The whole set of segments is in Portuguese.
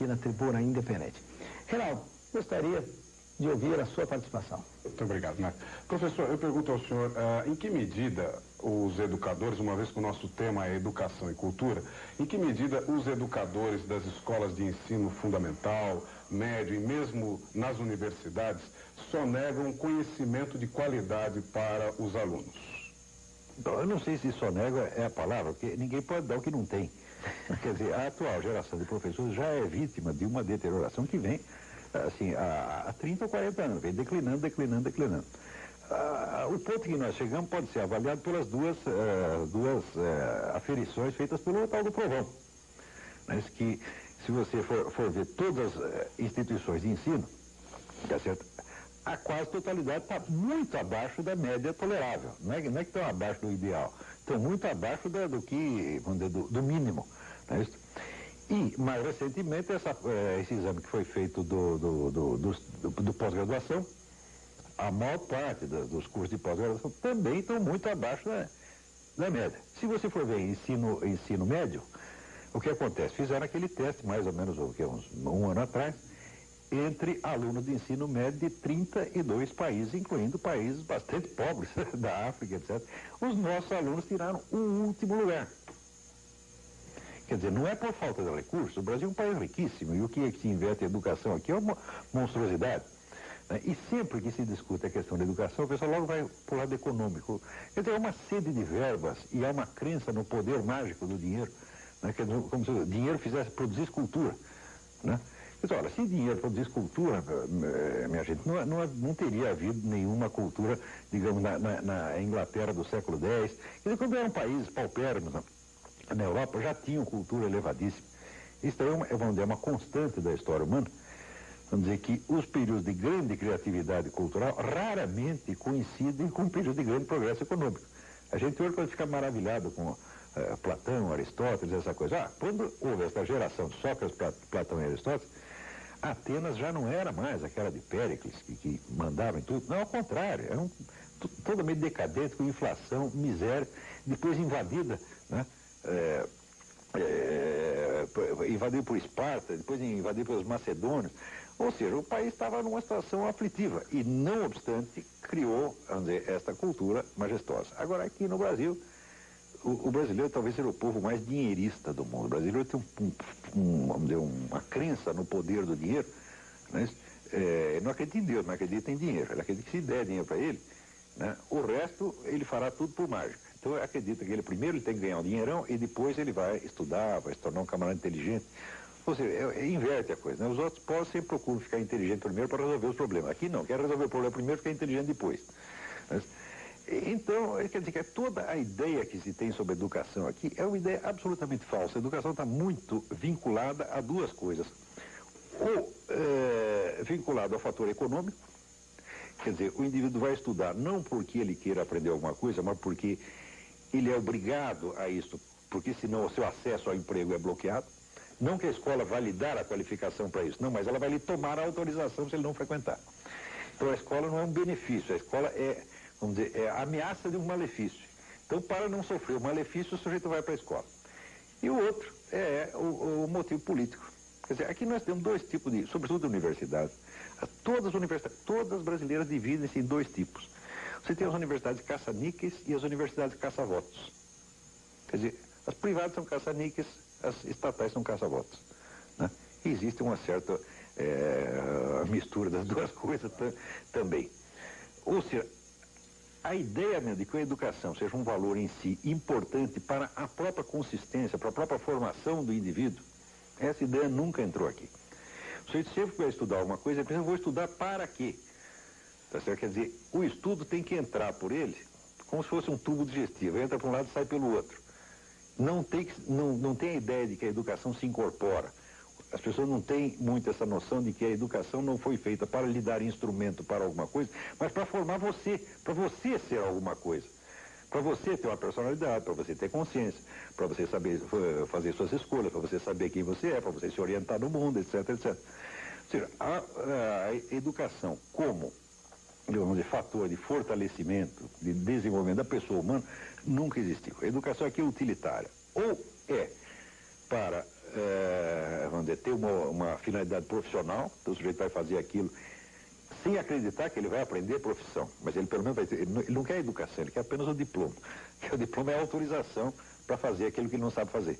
aqui na Tribuna Independente. Reinaldo, gostaria de ouvir a sua participação. Muito obrigado, Marco. Professor, eu pergunto ao senhor, em que medida os educadores, uma vez que o nosso tema é educação e cultura, em que medida os educadores das escolas de ensino fundamental, médio e mesmo nas universidades sonegam conhecimento de qualidade para os alunos? Então, eu não sei se sonega é a palavra, porque ninguém pode dar o que não tem. Quer dizer, a atual geração de professores já é vítima de uma deterioração que vem assim, há 30 ou 40 anos, vem declinando. O ponto que nós chegamos pode ser avaliado pelas duas aferições feitas pelo tal do Provão. Mas que, se você for ver todas as instituições de ensino, tá certo? A quase totalidade está muito abaixo da média tolerável. Não é que estão abaixo do ideal, estão muito abaixo do que, vamos dizer, do mínimo. Não é isso? E, mais recentemente, esse exame que foi feito do pós-graduação, a maior parte dos cursos de pós-graduação também estão muito abaixo da média. Se você for ver ensino médio, o que acontece? Fizeram aquele teste, mais ou menos um ano atrás, entre alunos de ensino médio de 32 países, incluindo países bastante pobres, da África, etc. Os nossos alunos tiraram o último lugar. Quer dizer, não é por falta de recursos, o Brasil é um país riquíssimo, e o que se investe em educação aqui é uma monstruosidade. Né? E sempre que se discute a questão da educação, o pessoal logo vai para o lado econômico. Quer dizer, há uma sede de verbas e há uma crença no poder mágico do dinheiro, né? Como se o dinheiro fizesse produzir cultura, né? Então, olha, se dinheiro produzisse cultura, minha gente, não teria havido nenhuma cultura, digamos, na Inglaterra do século X. Quer dizer, quando eram países paupérrimos na Europa, já tinham cultura elevadíssima. Isso é uma constante da história humana. Vamos dizer que os períodos de grande criatividade cultural raramente coincidem com períodos de grande progresso econômico. A gente hoje pode ficar maravilhado com Platão, Aristóteles, essa coisa. Quando houve essa geração de Sócrates, Platão e Aristóteles, Atenas já não era mais aquela de Péricles, que mandava em tudo. Não, ao contrário, era totalmente decadente, com inflação, miséria, depois invadida, né? Invadido por Esparta, depois invadido pelos macedônios. Ou seja, o país estava numa situação aflitiva e, não obstante, criou, vamos dizer, esta cultura majestosa. Agora, aqui no Brasil, o brasileiro talvez seja o povo mais dinheirista do mundo. O brasileiro tem vamos dizer, uma crença no poder do dinheiro. Né? Não acredita em Deus, não acredita em dinheiro. Ele acredita que se der dinheiro para ele, né, o resto ele fará tudo por mágica. Então ele acredita que ele tem que ganhar um dinheirão e depois ele vai estudar, vai se tornar um camarada inteligente. Ou seja, inverte a coisa. Né? Os outros povos sempre procuram ficar inteligente primeiro para resolver os problemas. Aqui não, quer resolver o problema primeiro e ficar inteligente depois. Então, quer dizer que toda a ideia que se tem sobre educação aqui é uma ideia absolutamente falsa. A educação está muito vinculada a duas coisas. Ou vinculado ao fator econômico, quer dizer, o indivíduo vai estudar não porque ele queira aprender alguma coisa, mas porque ele é obrigado a isso, porque senão o seu acesso ao emprego é bloqueado. Não que a escola vai lhe dar a qualificação para isso, não, mas ela vai lhe tomar a autorização se ele não frequentar. Então a escola não é um benefício, a escola é, vamos dizer, é a ameaça de um malefício. Então, para não sofrer o malefício, o sujeito vai para a escola. E o outro é o motivo político. Quer dizer, aqui nós temos dois tipos de, sobretudo universidades. Todas as universidades, todas as brasileiras dividem-se em dois tipos. Você tem as universidades caça-níqueis e as universidades caça-votos. Quer dizer, as privadas são caça-níqueis, as estatais são caça-votos. Né? E existe uma certa mistura das duas coisas também. Ou seja, a ideia mesmo de que a educação seja um valor em si importante para a própria consistência, para a própria formação do indivíduo, essa ideia nunca entrou aqui. O sujeito sempre que vai estudar alguma coisa, ele pensa, eu vou estudar para quê? Tá certo? Quer dizer, o estudo tem que entrar por ele como se fosse um tubo digestivo. Entra por um lado e sai pelo outro. Não tem a ideia de que a educação se incorpora. As pessoas não têm muito essa noção de que a educação não foi feita para lhe dar instrumento para alguma coisa, mas para formar você, para você ser alguma coisa. Para você ter uma personalidade, para você ter consciência, para você saber fazer suas escolhas, para você saber quem você é, para você se orientar no mundo, etc, etc. Ou seja, a educação como, digamos, de fator de fortalecimento, de desenvolvimento da pessoa humana, nunca existiu. A educação aqui é utilitária. Ou é para, vamos ter uma finalidade profissional, então o sujeito vai fazer aquilo sem acreditar que ele vai aprender profissão, mas ele pelo menos vai ter, ele não quer educação, ele quer apenas o diploma, que o diploma é a autorização para fazer aquilo que ele não sabe fazer.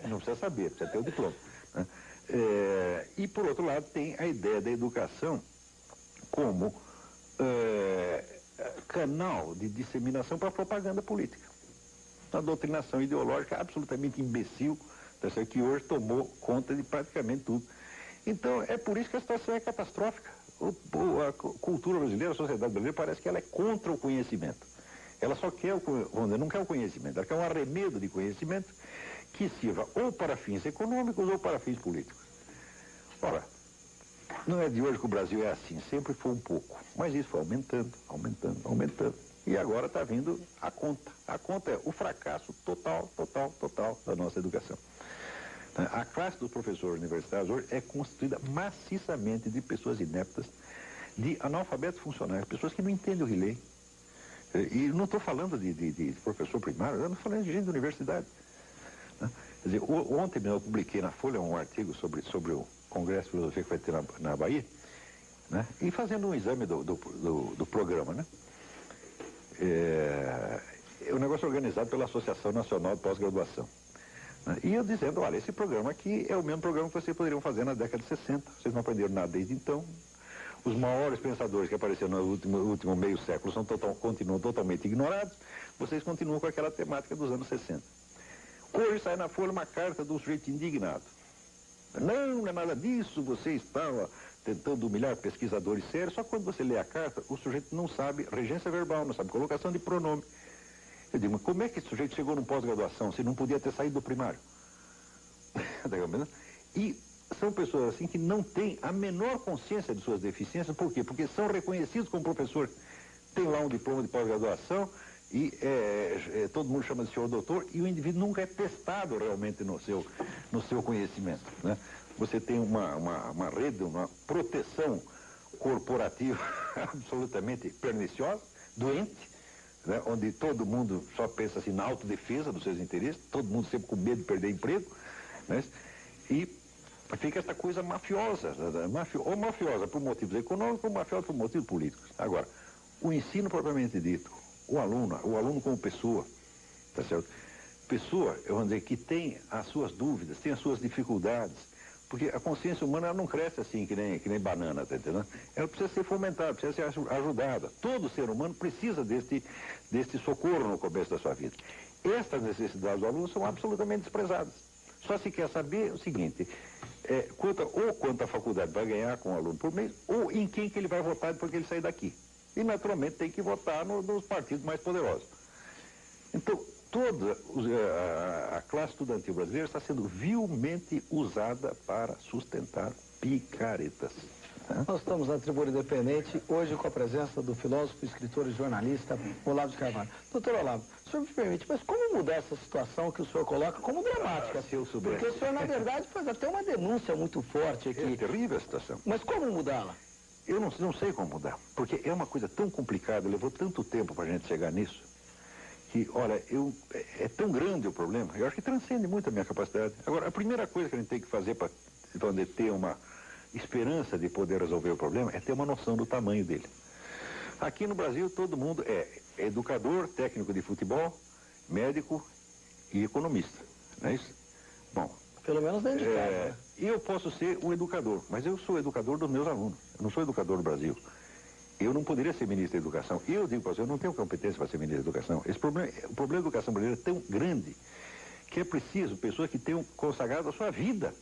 Não precisa saber, precisa ter o diploma. Né? E por outro lado tem a ideia da educação como canal de disseminação para propaganda política. Uma doutrinação ideológica absolutamente imbecil, que hoje tomou conta de praticamente tudo. Então, é por isso que a situação é catastrófica. A cultura brasileira, a sociedade brasileira, parece que ela é contra o conhecimento. Ela só quer, não quer o conhecimento, ela quer um arremedo de conhecimento que sirva ou para fins econômicos ou para fins políticos. Ora, não é de hoje que o Brasil é assim, sempre foi um pouco. Mas isso foi aumentando, aumentando, aumentando. E agora está vindo a conta. A conta é o fracasso total da nossa educação. A classe dos professores universitários hoje é constituída maciçamente de pessoas ineptas, de analfabetos funcionais, pessoas que não entendem o que leem. E não estou falando de professor primário, eu não estou falando de gente de universidade. Quer dizer, ontem eu publiquei na Folha um artigo sobre o Congresso de Filosofia que vai ter na Bahia, né? E fazendo um exame do programa, né? É um negócio organizado pela Associação Nacional de Pós-Graduação. E eu dizendo, olha, esse programa aqui é o mesmo programa que vocês poderiam fazer na década de 60. Vocês não aprenderam nada desde então. Os maiores pensadores que apareceram no último meio século continuam totalmente ignorados. Vocês continuam com aquela temática dos anos 60. Hoje sai na Folha uma carta do sujeito indignado. Não é nada disso, você estava tentando humilhar pesquisadores sérios. Só que quando você lê a carta, o sujeito não sabe regência verbal, não sabe colocação de pronome. Eu digo, mas como é que esse sujeito chegou num pós-graduação se não podia ter saído do primário? E são pessoas assim que não têm a menor consciência de suas deficiências. Por quê? Porque são reconhecidos como professores. Tem lá um diploma de pós-graduação e todo mundo chama de senhor doutor e o indivíduo nunca é testado realmente no seu conhecimento. Né? Você tem uma rede, uma proteção corporativa absolutamente perniciosa, doente, né, onde todo mundo só pensa assim na autodefesa dos seus interesses, todo mundo sempre com medo de perder emprego, né, e fica essa coisa mafiosa, ou mafiosa por motivos econômicos, ou mafiosa por motivos políticos. Agora, o ensino propriamente dito, o aluno como pessoa, tá certo? Pessoa, eu vou dizer, que tem as suas dúvidas, tem as suas dificuldades, porque a consciência humana ela não cresce assim que nem banana, tá entendendo? Ela precisa ser fomentada, precisa ser ajudada. Todo ser humano precisa deste socorro no começo da sua vida. Estas necessidades dos alunos são absolutamente desprezadas. Só se quer saber o seguinte, quanto a faculdade vai ganhar com o aluno por mês, ou em quem que ele vai votar depois que ele sair daqui. E naturalmente tem que votar nos partidos mais poderosos. Então, toda a classe estudantil brasileira está sendo vilmente usada para sustentar picaretas. Nós estamos na Tribuna Independente, hoje com a presença do filósofo, escritor e jornalista Olavo de Carvalho. Doutor Olavo, o senhor me permite, mas como mudar essa situação que o senhor coloca como dramática? Se eu soubesse. Porque o senhor, na verdade, faz até uma denúncia muito forte aqui. É terrível a situação. Mas como mudá-la? Eu não sei como mudar, porque é uma coisa tão complicada, levou tanto tempo para a gente chegar nisso, que, olha, é tão grande o problema, eu acho que transcende muito a minha capacidade. Agora, a primeira coisa que a gente tem que fazer para ter uma esperança de poder resolver o problema é ter uma noção do tamanho dele. Aqui no Brasil, todo mundo é educador, técnico de futebol, médico e economista, não é isso? Bom, pelo menos dentro de casa, né? Eu posso ser um educador, mas eu sou educador dos meus alunos, eu não sou educador do Brasil. Eu não poderia ser ministro da Educação. Eu digo para você, eu não tenho competência para ser ministro da Educação. O problema da educação brasileira é tão grande que é preciso pessoas que tenham consagrado a sua vida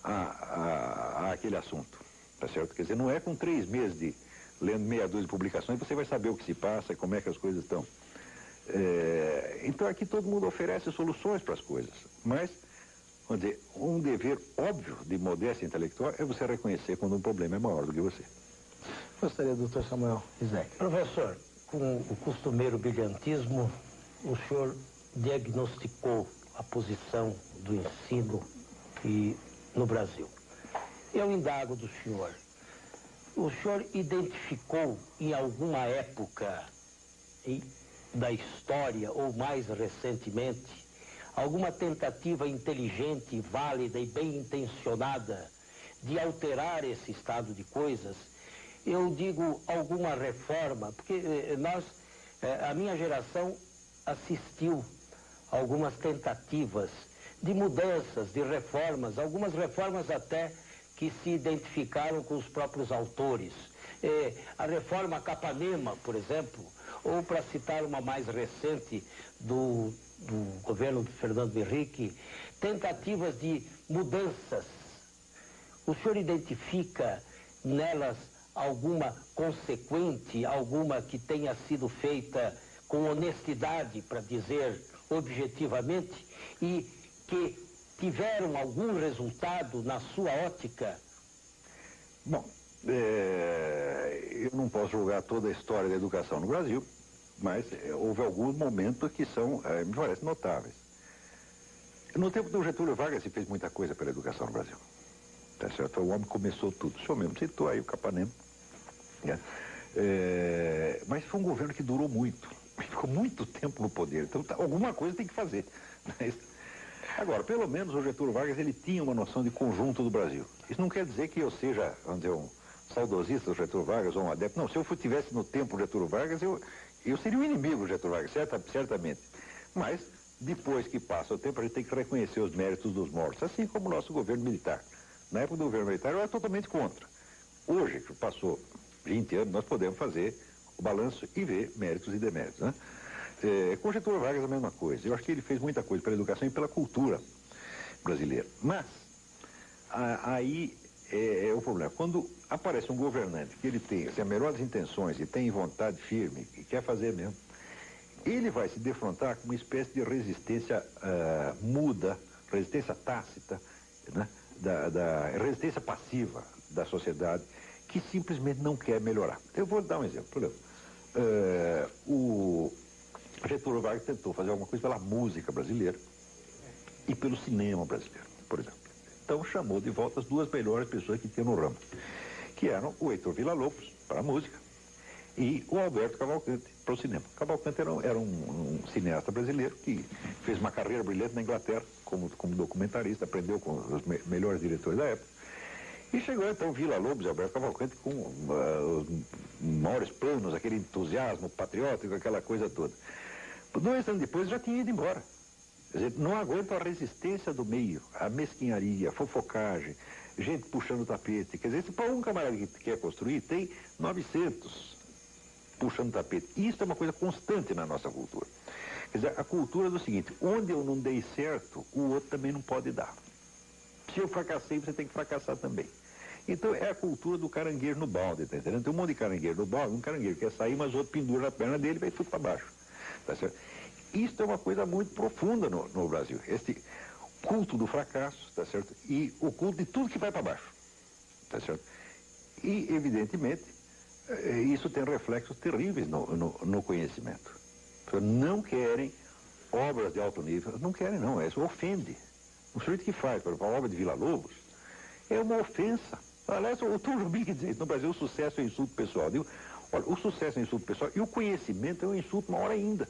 a aquele assunto. Tá certo? Quer dizer, não é com 3 meses de lendo meia dúzia de publicações que você vai saber o que se passa, como é que as coisas estão. Então aqui todo mundo oferece soluções para as coisas, mas, vamos dizer, um dever óbvio de modéstia intelectual é você reconhecer quando um problema é maior do que você. Gostaria, doutor Samuel Isaac. Professor, com o costumeiro brilhantismo, o senhor diagnosticou a posição do ensino no Brasil. Eu indago do senhor. O senhor identificou em alguma época da história, ou mais recentemente, alguma tentativa inteligente, válida e bem intencionada de alterar esse estado de coisas, eu digo alguma reforma, porque a minha geração assistiu a algumas tentativas de mudanças, de reformas, algumas reformas até que se identificaram com os próprios autores. A reforma Capanema, por exemplo, ou para citar uma mais recente do governo de Fernando Henrique, tentativas de mudanças. O senhor identifica nelas alguma consequente, alguma que tenha sido feita com honestidade, para dizer objetivamente, e que tiveram algum resultado na sua ótica? Bom, eu não posso julgar toda a história da educação no Brasil, mas houve alguns momentos que são, me parece, notáveis. No tempo do Getúlio Vargas se fez muita coisa pela educação no Brasil. Tá certo? Foi o homem que começou tudo. O senhor mesmo citou aí o Capanema. Né? Mas foi um governo que durou muito. Ficou muito tempo no poder. Então alguma coisa tem que fazer. Agora, pelo menos o Getúlio Vargas, ele tinha uma noção de conjunto do Brasil. Isso não quer dizer que eu seja, vamos dizer, um saudosista do Getúlio Vargas ou um adepto. Não, se eu estivesse no tempo do Getúlio Vargas, eu seria o inimigo do Getúlio Vargas, certamente. Mas, depois que passa o tempo, a gente tem que reconhecer os méritos dos mortos, assim como o nosso governo militar. Na época do governo militar, eu era totalmente contra. Hoje, que passou 20 anos, nós podemos fazer o balanço e ver méritos e deméritos, né? Com o Getúlio Vargas a mesma coisa. Eu acho que ele fez muita coisa pela educação e pela cultura brasileira. Mas, aí é o problema. Quando aparece um governante que ele tem as melhores intenções e tem vontade firme e quer fazer mesmo, ele vai se defrontar com uma espécie de resistência muda, resistência tácita, né? Da resistência passiva da sociedade, que simplesmente não quer melhorar. Eu vou dar um exemplo. Por exemplo, o Getúlio Vargas tentou fazer alguma coisa pela música brasileira e pelo cinema brasileiro, por exemplo. Então chamou de volta as duas melhores pessoas que tinha no ramo, que eram o Heitor Villa-Lobos, para a música, e o Alberto Cavalcante, para o cinema. Cavalcante era um cineasta brasileiro que fez uma carreira brilhante na Inglaterra, como documentarista, aprendeu com os melhores diretores da época. E chegou então Villa-Lobos e Alberto Cavalcante com os maiores planos, aquele entusiasmo patriótico, aquela coisa toda. 2 anos depois já tinha ido embora. Quer dizer, não aguenta a resistência do meio, a mesquinharia, a fofocagem, gente puxando o tapete. Quer dizer, se para um camarada que quer construir, tem 900 puxando o tapete. Isso é uma coisa constante na nossa cultura. Quer dizer, a cultura é do seguinte: onde eu não dei certo, o outro também não pode dar. Se eu fracassei, você tem que fracassar também. Então é a cultura do caranguejo no balde, tá entendendo? Tem um monte de caranguejo no balde, um caranguejo quer sair, mas o outro pendura na perna dele e vai tudo para baixo. Tá certo? Isso é uma coisa muito profunda no Brasil. Este culto do fracasso, tá certo? E o culto de tudo que vai para baixo. Tá certo? E, evidentemente, isso tem reflexos terríveis no conhecimento. As pessoas não querem obras de alto nível, não querem não, isso ofende. O sujeito que faz, por exemplo, a obra de Villa-Lobos é uma ofensa. Aliás, o Tom Jobim que diz isso, no Brasil o sucesso é insulto pessoal. Digo, olha, o sucesso é insulto pessoal e o conhecimento é um insulto maior ainda.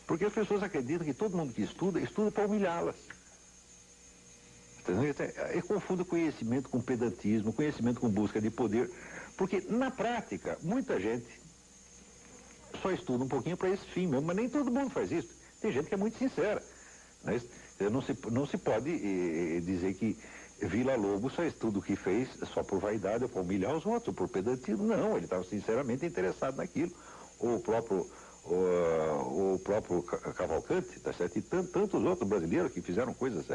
Porque as pessoas acreditam que todo mundo que estuda para humilhá-las. E confunde conhecimento com pedantismo, conhecimento com busca de poder. Porque, na prática, muita gente só estuda um pouquinho para esse fim mesmo, mas nem todo mundo faz isso. Tem gente que é muito sincera. Né? Não se pode dizer que Villa-Lobos só estuda o que fez só por vaidade ou para humilhar os outros, ou por pedantismo. Não, ele estava sinceramente interessado naquilo. O próprio Cavalcante, tá certo? E tantos outros brasileiros que fizeram coisas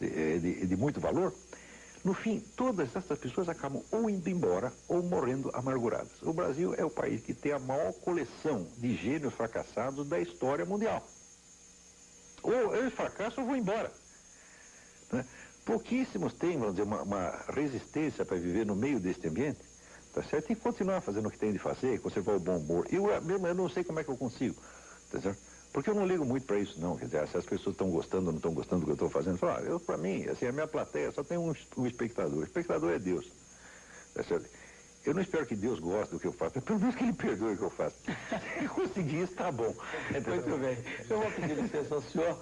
de muito valor. No fim, todas essas pessoas acabam ou indo embora ou morrendo amarguradas. O Brasil é o país que tem a maior coleção de gênios fracassados da história mundial. Ou eu fracasso ou vou embora. Né? Pouquíssimos têm, vamos dizer, uma resistência para viver no meio deste ambiente, tá certo? E continuar fazendo o que tem de fazer, conservar o bom humor. Eu não sei como é que eu consigo, tá certo? Porque eu não ligo muito para isso, não. Quer dizer, se as pessoas estão gostando ou não estão gostando do que eu estou fazendo, para mim, assim, a minha plateia só tem um espectador. O espectador é Deus, tá certo? Eu não espero que Deus goste do que eu faço, mas pelo menos que Ele perdoe o que eu faço. Se conseguir isso, tá bom. Muito bem. Eu vou pedir licença ao senhor.